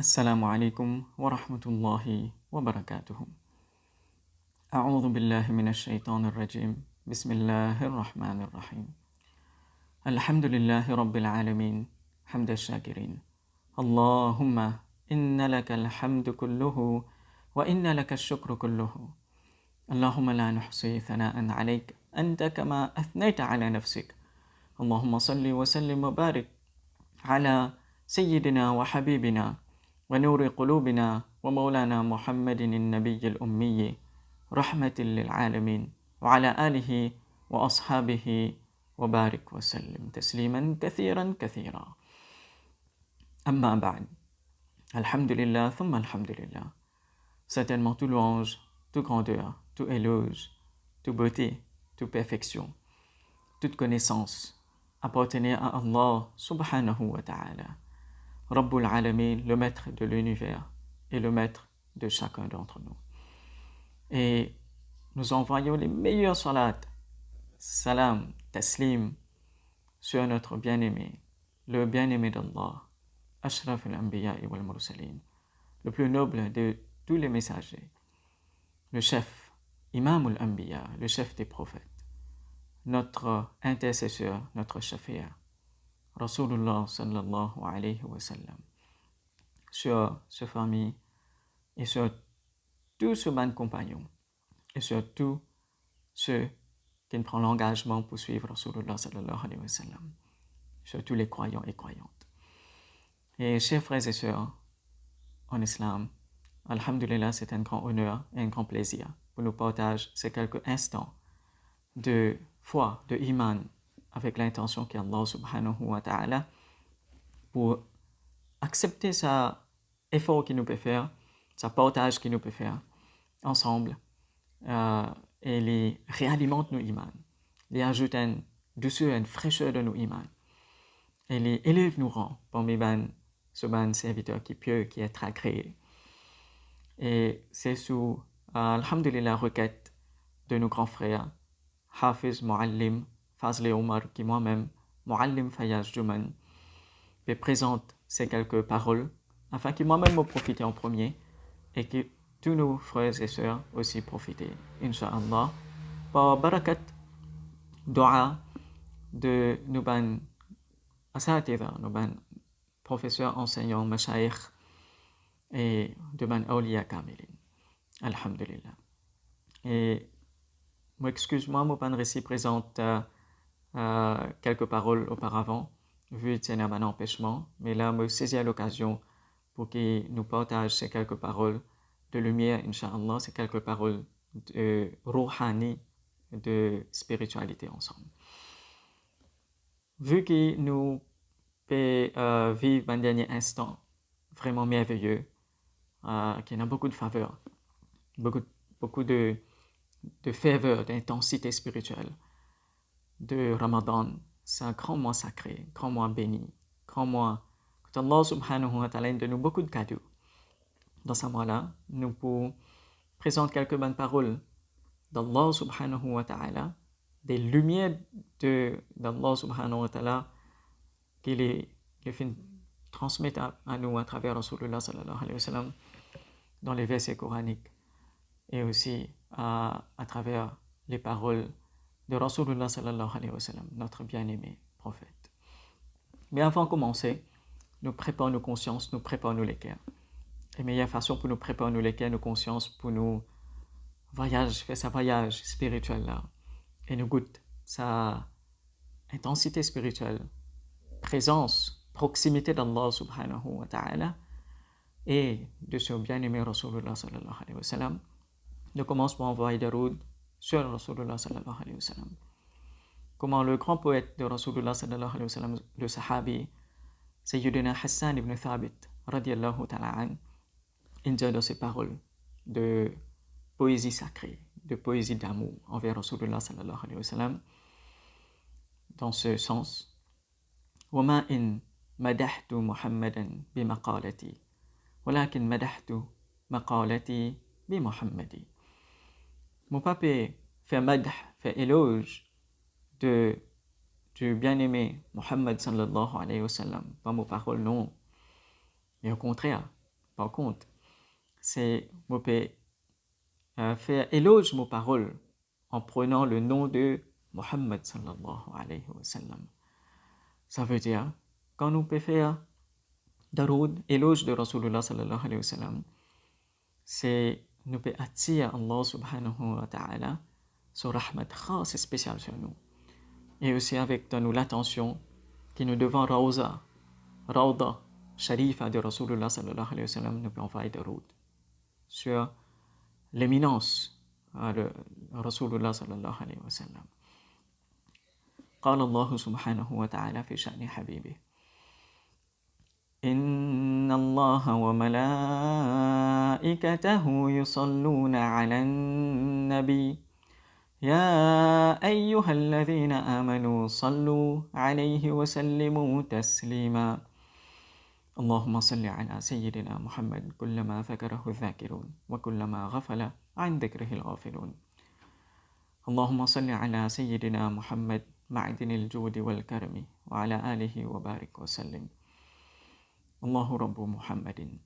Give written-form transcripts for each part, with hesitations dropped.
السلام عليكم ورحمة الله وبركاته. أعوذ بالله من الشيطان الرجيم. بسم الله الرحمن الرحيم. الحمد لله رب العالمين حمد الشاكرين. اللهم إن لك الحمد كله وإن لك الشكر كله. اللهم لا نحصي ثناء عليك أنت كما أثنيت على نفسك. اللهم صل وسلم وبارك على سيدنا وحبيبنا ونور قلوبنا ومولانا محمد النبي الأمي رحمة للعالمين وعلى آله وأصحابه وبارك وسلم تسليما كثيرا كثيرا. أما بعد. Alhamdulillah, thumma alhamdulillah. Certainement tout louange, toute grandeur, tout éloge, toute beauté, toute perfection, toute connaissance appartenait à Allah subhanahu wa ta'ala, Rabbul Alamin, le maître de l'univers et le maître de chacun d'entre nous. Et nous envoyons les meilleurs salat, salam, taslim sur notre bien-aimé, le bien-aimé d'Allah, Ashraf al-Anbiya wal Mursalin, le plus noble de tous les messagers, le chef, Imam al-Anbiya, le chef des prophètes, notre intercesseur, notre shafi'a, Rasulullah sallallahu alayhi wa sallam, sur sa famille et sur tous ses bons compagnons et sur tous ceux qui prennent l'engagement pour suivre Rasulullah sallallahu alayhi wa sallam, sur tous les croyants et croyantes. Et chers frères et sœurs en islam, alhamdulillah, c'est un grand honneur et un grand plaisir pour nous partager ces quelques instants de foi, de iman, avec l'intention qu'Allah subhanahu wa ta'ala pour accepter sa effort qu'il nous peut faire, sa partage qu'il nous peut faire ensemble, et les réalimente nos iman, les ajoute une douceur, une fraîcheur de nos iman, et les élève nos rangs parmi ce serviteur qui est pieux, qui est agréé. Et c'est sous, alhamdulillah, requête de nos grands frères, Hafiz Muallim Fazli Omar, qui moi-même, Muallim Fayaz Juman, me présente ces quelques paroles, afin que moi-même me profite en premier, et que tous nos frères et sœurs aussi profitent, Inch'Allah, par barakat, dua de nos asatidha, nos professeurs, enseignants, mashayikh, et de awliya kamilin. Alhamdulillah. Et excuse-moi, mon récit présente quelques paroles auparavant, vu que c'est un empêchement, mais là, je saisis à l'occasion pour qu'il nous partage ces quelques paroles de lumière, Inch'Allah, ces quelques paroles de rouhani, de spiritualité ensemble. Vu que nous vivons un dernier instant vraiment merveilleux, qui a beaucoup de faveur, beaucoup de ferveur, d'intensité spirituelle, de Ramadan, c'est un grand mois sacré, grand mois béni, grand mois que Allah subhanahu wa ta'ala donne nous beaucoup de cadeaux. Dans ce mois-là, nous pouvons présenter quelques bonnes paroles d'Allah subhanahu wa ta'ala, des lumières d'Allah subhanahu wa ta'ala qui les transmettent à nous à travers Rasulullah sallallahu alayhi wa sallam dans les versets coraniques et aussi à travers les paroles de Rasulullah sallallahu alayhi wa sallam, notre bien-aimé prophète. Mais avant de commencer, nous préparons nos consciences, nous préparons nos cœurs. Et meilleure façon pour nous préparer nos cœurs, nos consciences, pour nous faire sa voyage spirituel là, et nous goûter sa intensité spirituelle, présence, proximité d'Allah subhanahu wa ta'ala et de son bien-aimé Rasulullah sallallahu alayhi wa sallam. Nous commençons par envoyer des routes sur Rasulullah sallallahu alayhi wa sallam. Comment le grand poète de Rasulullah sallallahu alayhi wa sallam, le sahabi, Sayyidina Hassan ibn Thabit, radiallahu ta'ala an, indique dans ses paroles de poésie sacrée, de poésie d'amour envers Rasulullah sallallahu alayhi wa sallam, dans ce sens, وَمَا إِن مَدَحْتُ مُحَمَّدًا بِمَقَالَتِي وَلَكِن مَدَحْتُ مَقَالَتِي بِمُحَمَّدِ. Mon pape fait madh, fait éloge du bien-aimé Muhammad sallallahu alayhi wa sallam, pas mes paroles non, mais au contraire, Par contre, c'est faire éloge aux paroles en prenant le nom de Muhammad sallallahu alayhi wa sallam. Ça veut dire, quand nous pouvons faire daroud, éloge de Rasulullah sallallahu alayhi wa sallam, c'est nous pouvons attirer Allah subhanahu wa ta'ala son rahmat khas et spécial sur nous. Et aussi avec nous l'attention que nous devons Rawda Sharifa de Rasulullah sallallahu alayhi wa sallam, nous pouvons faire daroud sur l'éminence de Rasulullah sallallahu alayhi wa sallam. قال الله سبحانه وتعالى في شأن حبيبه إن الله وملائكته يصلون على النبي يا أيها الذين آمنوا صلوا عليه وسلموا تسليما اللهم صل على سيدنا محمد كلما ذكره الذاكرون وكلما غفل عن ذكره الغافلون اللهم صل على سيدنا محمد معدن الجود والكرم وعلى آله وبارك وسلم الله رب محمد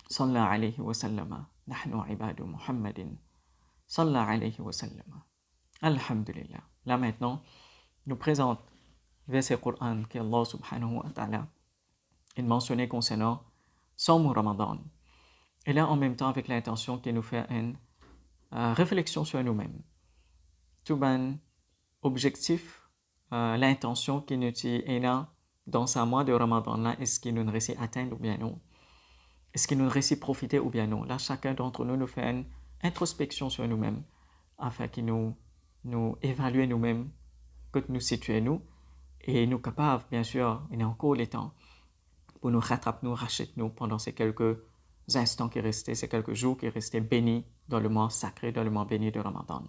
صلى عليه وسلم نحن عباد محمد صلى عليه وسلم Alhamdulillah. Là maintenant, nous présente le verset Coran qu'Allah subhanahu wa ta'ala a mentionné concernant son Ramadan. Et là, en même temps, avec l'intention qu'il nous fait une réflexion sur nous-mêmes. Tout ben objectif, l'intention qui nous est là dans ce mois de Ramadan là, est-ce qu'il nous réussit atteindre ou bien non? Est-ce qu'il nous réussit profiter ou bien non? Là, chacun d'entre nous fait une introspection sur nous-mêmes afin qu'il nous évaluer nous-mêmes, que nous situer nous, et nous capables, bien sûr, il y a encore le temps pour nous rattraper, nous racheter nous pendant ces quelques instants qui restaient, ces quelques jours qui restaient bénis dans le mois sacré, dans le mois béni de Ramadan.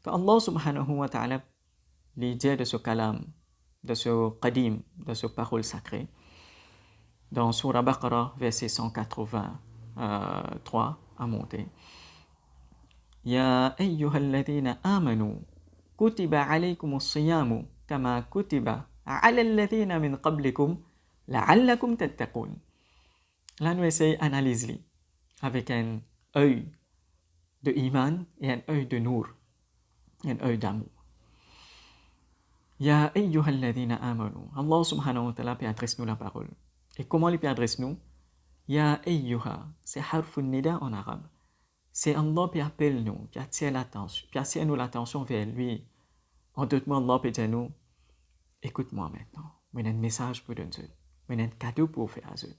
Allah subhanahu wa ta'ala, l'idée de ce kalam, de ce qadim, de ce parole sacrée, dans Surah Baqarah, verset 183 à monter. يا أيها الذين آمنوا كتب عليكم الصيام كما كتب على الذين من قبلكم لعلكم تتقون. Là, nous essayons d'analyser avec un œil de iman et un œil de nour, un œil d'amour. Ya أيها الذين آمنوا. Allah subhanahu wa ta'ala peut adresser nous la parole. Et comment il peut adresser nous? Ya أيها, c'est harf nida en arabe. C'est Allah qui appelle nous, qui attire nous l'attention vers lui. En d'autres mots, Allah peut dire nous, écoute-moi maintenant, j'ai un message pour donner, j'ai un cadeau pour faire à eux.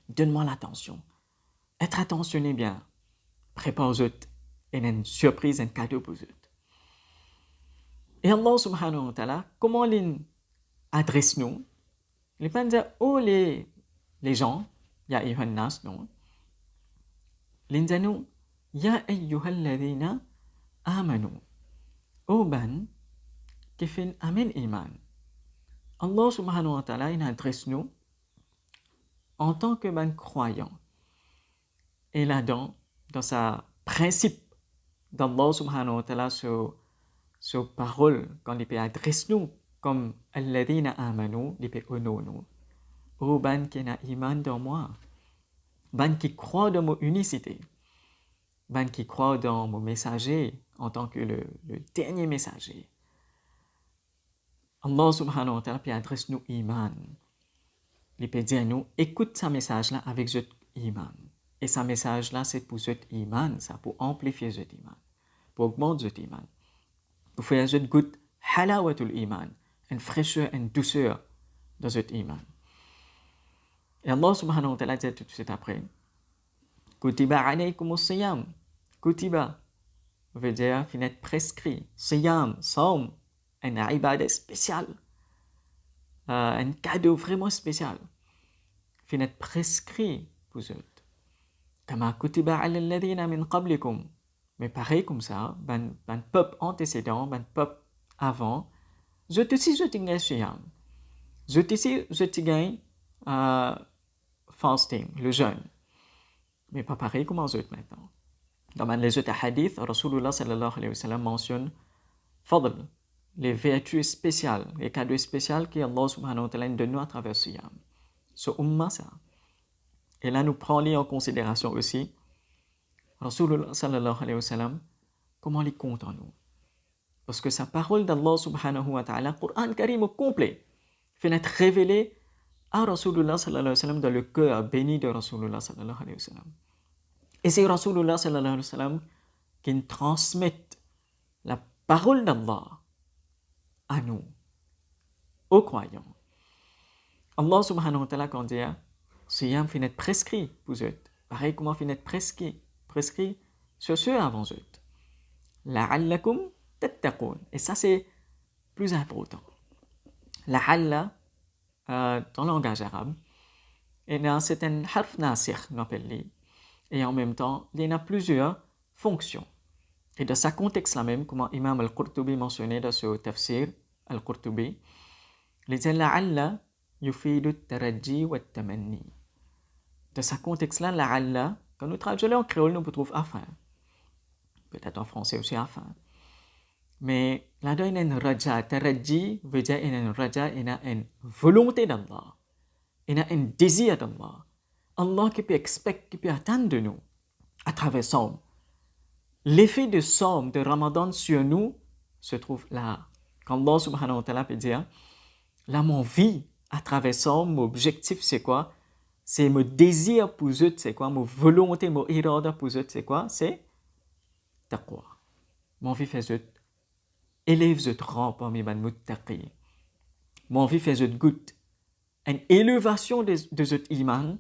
Donne-moi l'attention. Être attentionné bien, prépare eux, et une surprise, un cadeau pour eux. Et Allah subhanahu wa ta'ala, comment il adresse nous? Il peut dire, oh les gens, il y a Ibn Nas, non? L'inzanu, ya ayyuhalladhina amanu. Oh ban, qui fait amen iman. Allah subhanahu wa ta'ala, il adresse nous en tant que ban croyant. Et là-dedans, dans sa principe d'Allah subhanahu wa ta'ala, sur parole, quand il peut adresser nous comme alladhina amanu, il peut honorer nous. Oh ban qui a iman dans moi. Ban qui croit dans mon unicité, ban qui croit dans mon messager en tant que le dernier messager. Allah subhanahu wa ta'ala peut adresser nous iman. Il peut dire nous, écoute ce message-là avec ce iman. Et ce message-là, c'est pour ce iman, ça, pour amplifier ce iman, pour augmenter ce iman, pour faire ce goût halawatul iman, une fraîcheur, une douceur dans ce iman. Et Allah subhanahu wa ta'ala dit tout de suite après, Kutiba alaykum as-siyam. Kutiba veut dire finir prescrit. Siyam, saum, un ibadah spécial, un cadeau vraiment spécial. Finir prescrit pour eux. Kama kutiba ala alladhina min qablikum. Mais pareil comme ça, ben peuple antécédent, ben peuple avant, je te gagne siyam. Je te gagne fasting, le jeûne. Mais pas pareil comme les autres maintenant. Dans les autres hadiths, Rasulullah sallallahu alayhi wa sallam mentionne fadl, les vertus spéciales, les cadeaux spéciaux qu'Allah subhanahu wa ta'ala donne à travers ce yam. Ce umma ça. Et là, nous prenons en considération aussi Rasulullah sallallahu alayhi wa sallam, comment il compte en nous. Parce que sa parole d'Allah subhanahu wa ta'ala, Coran Karim au complet, fait être révélé à Rasulullah sallallahu alayhi wa sallam dans le cœur béni de Rasulullah sallallahu alayhi wa sallam. Et c'est Rasulullah sallallahu alayhi wa sallam qui nous transmet la parole d'Allah à nous, aux croyants. Allah subhanahu wa ta'ala quand dit, Siyam fait être prescrit pour eux. Pareil comment fait être prescrit sur ceux avant eux. La'allakum tattaqun. Et ça c'est plus important. La'alla, dans le langage arabe, c'est un harf nasir, on appelle. Et en même temps, il y a plusieurs fonctions. Et dans ce contexte-là même, comme Imam al-Qurtubi mentionnait dans ce tafsir al-Qurtubi, il dit la'alla yufidu taraji wa tamanni. Dans ce contexte-là, la'alla, quand nous traduisons en créole, nous trouvons afin. Peut-être en français aussi afin. Mais là-dedans, il y a un raja. Taraji veut dire il y a un raja, il y a une volonté d'Allah. Il y a un désir d'Allah. Allah qui peut expecter, qui peut attendre de nous à travers Somme. L'effet de Somme, de Ramadan sur nous, se trouve là. Quand Allah subhanahu wa ta'ala peut dire, là, mon vie à travers Somme, mon objectif, c'est quoi? C'est mon désir pour eux, c'est quoi? Mon volonté, mon irada pour eux, c'est quoi? C'est taqwa. Mon vie fait eux, élève eux rang parmi les muttaqi. Mon vie fait eux goûte une élévation de eux iman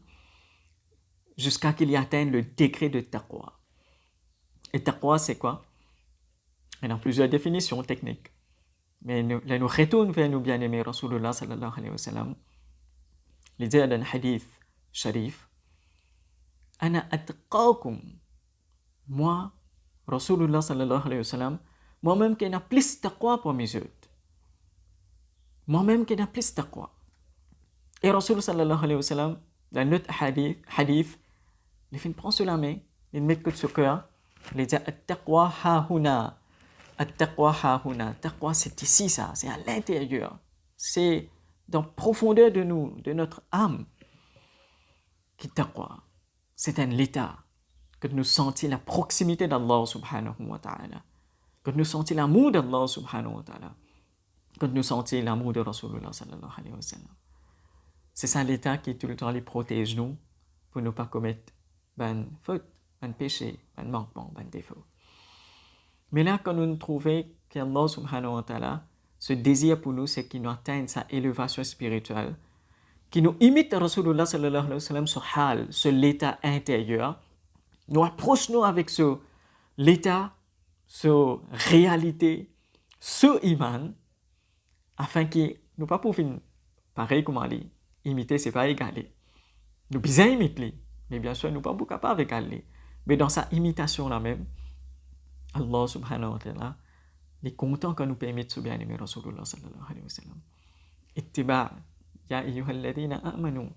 jusqu'à qu'il y atteigne le degré de taqwa. Et taqwa, c'est quoi? Il y a plusieurs définitions techniques. Mais nous retournons vers nos bien-aimés Rasulullah sallallahu alayhi wa sallam. L'idée d'un hadith sharif. Ana atqakum. Moi, Rasulullah sallallahu alayhi wa sallam, moi-même qui n'ai plus taqwa pour mes yeux. Moi-même qui n'ai plus taqwa. Et Rasulullah sallallahu alayhi wa sallam, dans notre hadith, il fait prendre sur la main, il met que sur le cœur, il dit at-taqwa ha-huna. At-taqwa ha-huna. Taqwa, c'est ici, ça, c'est à l'intérieur. C'est dans la profondeur de nous, de notre âme, qui taqwa. C'est un état que nous sentons la proximité d'Allah subhanahu wa ta'ala, que nous sentons l'amour d'Allah subhanahu wa ta'ala, que nous sentons l'amour de Rasulullah sallallahu alayhi wa sallam. C'est ça l'état qui tout le temps les protège nous pour ne pas commettre une faute, un péché, un manquement, un défaut. Mais là, quand nous trouvons qu'Allah subhanahu wa ta'ala, ce désir pour nous, c'est qu'il nous atteigne sa élévation spirituelle, qui nous imite Rasulullah sallallahu alayhi wa sallam, ce hal, ce l'état intérieur, nous approchons avec ce l'état, ce réalité, ce iman, afin que nous pas pouvons, pareil comme Ali, imiter, c'est pas égaler. Nous bien imiter, mais bien sûr, nous pas capables d'égaler. Mais dans sa imitation là même, Allah subhanahu wa ta'ala est content que nous permettions ce bien-aimé Rasulullah sallallahu alayhi wa sallam. Ittiba' ya ayyuhalladhina amanu.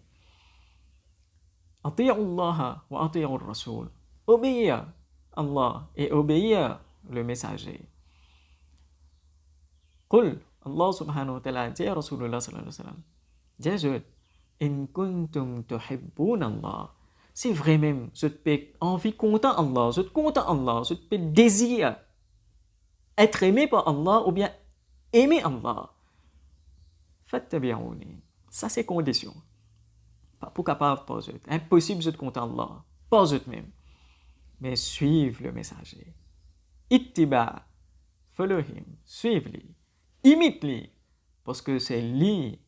Ati'u Allah wa ati'u ar-rasul. Obéir Allah et obéir le messager. Qul, Allah subhanahu wa ta'ala dit à Rasulullah sallallahu alayhi wa sallam, dis-je, in kuntum tuhibbun Allah. C'est vrai même, je peux envie content Allah, je content Allah, je peux désir être aimé par Allah ou bien aimer Allah. Fattabi'uni. Ça c'est condition. Pas pour capable pas eux. Impossible de content Allah, pas eux même. Mais suivre le messager. Ittiba, follow him, suivre-lui, imite-lui, parce que c'est lui,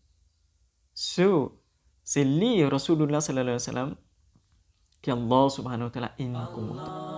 c'est lui, Rasulullah sallallahu alayhi wa sallam, qu'Allah subhanahu wa ta'ala in compte.